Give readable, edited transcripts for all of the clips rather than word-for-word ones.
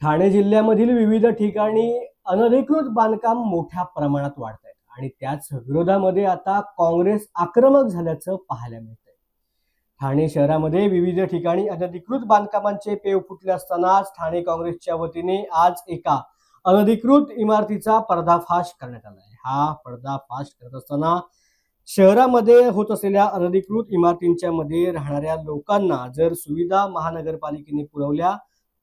ठाणे जिल्ह्यामधील विविध ठिकाणी अनधिकृत बांधकाम मोठ्या प्रमाणात वाढत आहेत आणि त्याच विरोधामध्ये आता काँग्रेस आक्रमक झाल्याचं पाहायला मिळतंय। ठाणे शहरामध्ये विविध ठिकाणी अनधिकृत बांधकामांचे पेव फुटले असतानाच ठाणे काँग्रेसच्या वतीने आज एका अनधिकृत इमारतीचा पर्दाफाश करण्यात आला आहे। हा पर्दाफाश करत असताना शहरामध्ये होत असलेल्या अनधिकृत इमारतींच्या मध्ये राहणाऱ्या लोकांना जर सुविधा महानगरपालिकेने पुरवल्या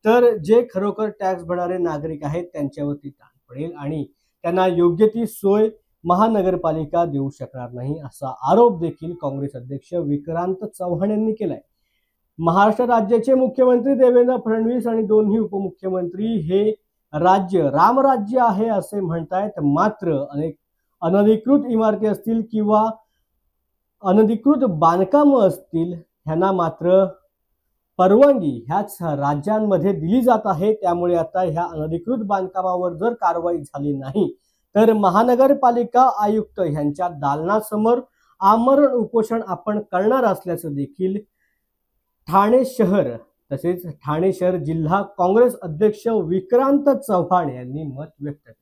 तर जे खरोखर टॅक्स भरणारे नागरिक आहेत त्यांच्यावरती ताण पडेल आणि त्यांना योग्य ती सोय महानगरपालिका देऊ शकणार नाही, असा आरोप देखील काँग्रेस अध्यक्ष विक्रांत चव्हाण यांनी केलाय। महाराष्ट्र राज्याचे मुख्यमंत्री देवेंद्र फडणवीस आणि दोन्ही उपमुख्यमंत्री हे राज्य रामराज्य आहे असे म्हणतायत, मात्र अनेक अनधिकृत इमारती असतील किंवा अनधिकृत बांधकाम असतील ह्यांना मात्र परवानगी ह्याच राज्यांमध्ये दिली जात आहे। त्यामुळे आता ह्या अनधिकृत बांधकामावर जर कारवाई झाली नाही तर महानगरपालिका आयुक्त यांच्या दालनासमोर आमरण उपोषण आपण करणार असल्याचं देखील ठाणे शहर तसेच ठाणे शहर जिल्हा काँग्रेस अध्यक्ष विक्रांत चव्हाण यांनी मत व्यक्त केलं।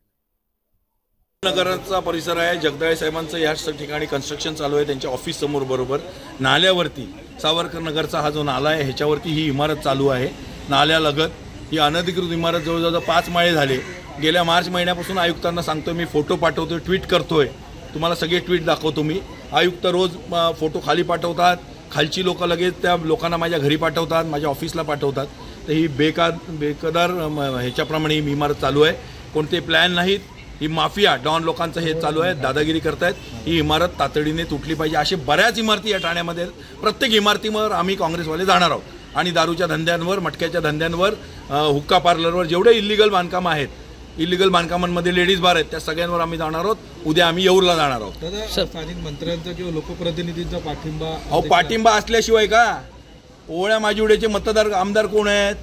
नगराचा परिसर आहे, जगदाळे साहेबांचं या ठिकाणी कन्स्ट्रक्शन चालू आहे, त्यांच्या ऑफिस समोर बरोबर नाल्यावरती सावरकर नगरचा हा जो नाला आहे ह्याच्यावरती ही इमारत चालू आहे। नाल्यालगत ही अनधिकृत इमारत जवळजवळ 5 माळे झाले। गेल्या मार्च महिन्यापासून आयुक्तांना सांगतोय, मी फोटो पाठवतोय, ट्विट करतोय, तुम्हाला सगळे ट्विट दाखवतो मी। आयुक्त रोज फोटो खाली पाठवतात, खालची लोक लगेच त्या लोकांना माझ्या घरी पाठवतात, माझ्या ऑफिसला पाठवतात। तर ही बेकदार ह्याच्याप्रमाणे ही इमारत चालू आहे, कोणते प्लॅन नाहीत, ही माफिया डॉन लोकांचं हे चालू आहे, दादागिरी करतायत। ही इमारत तातडीने तुटली पाहिजे। असे बऱ्याच इमारती या ठाण्यामध्ये, प्रत्येक इमारतीवर आम्ही काँग्रेसवाले जाणार आहोत आणि दारूच्या धंद्यांवर, मटक्याच्या धंद्यांवर, हुक्का पार्लरवर जेवढे इल्लीगल बांधकाम आहेत, इल्लीगल बांधकामांमध्ये लेडीज बार आहेत, त्या सगळ्यांवर आम्ही जाणार आहोत। उद्या आम्ही येऊरला जाणार आहोत। स्थानिक मंत्र्यांचा किंवा लोकप्रतिनिधींचा पाठिंबा पाठिंबा असल्याशिवाय का? ओवळ्या माजिवड्याचे मतदार आमदार कोण आहेत,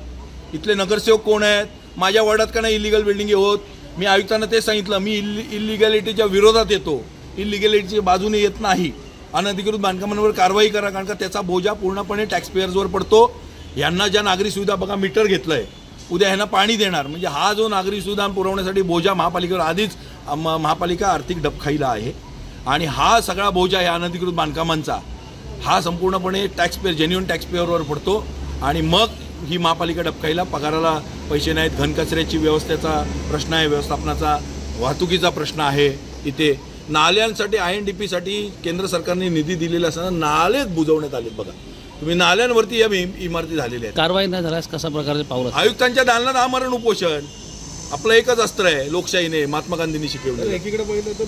इथले नगरसेवक कोण आहेत? माझ्या वॉर्डात का नाही इल्लीगल बिल्डिंग होत? मी आयुक्तांना ते सांगितलं, मी इल्लिगॅलिटीच्या विरोधात येतो, इल्लिगॅलिटीच्या बाजूने येत नाही। अनधिकृत बांधकामांवर कारवाई करा, कारण का त्याचा बोजा पूर्णपणे टॅक्सपेयर्सवर पडतो। यांना ज्या नागरी सुविधा बघा मीटर घेतलंय, उद्या ह्यांना पाणी देणार, म्हणजे हा जो नागरी सुविधा पुरवण्यासाठी बोजा महापालिकेवर आधीच महापालिका आर्थिक डबखाईला आहे आणि हा सगळा बोजा या अनधिकृत बांधकामांचा हा संपूर्णपणे टॅक्सपेयर जेन्युइन टॅक्सपेयरवर पडतो आणि मग ही महापालिका डबखाईला, पगाराला पैसे नाहीत, घनकचऱ्याची व्यवस्थेचा प्रश्न आहे, व्यवस्थापनाचा, वाहतुकीचा प्रश्न आहे। इथे नाल्यांसाठी INDP साठी केंद्र सरकारने निधी दिलेला असताना नालेच बुजवण्यात आले। बघा तुम्ही, नाल्यांवरती या इमारती झालेल्या आहेत। कारवाई नाही झाल्यास कशा प्रकारचे पाऊल? आयुक्तांच्या दालनात आमरण उपोषण आपलं एकच अस्त्र आहे लोकशाहीने, महात्मा गांधींनी शिकवलं। एकीकडे पाहिलं तर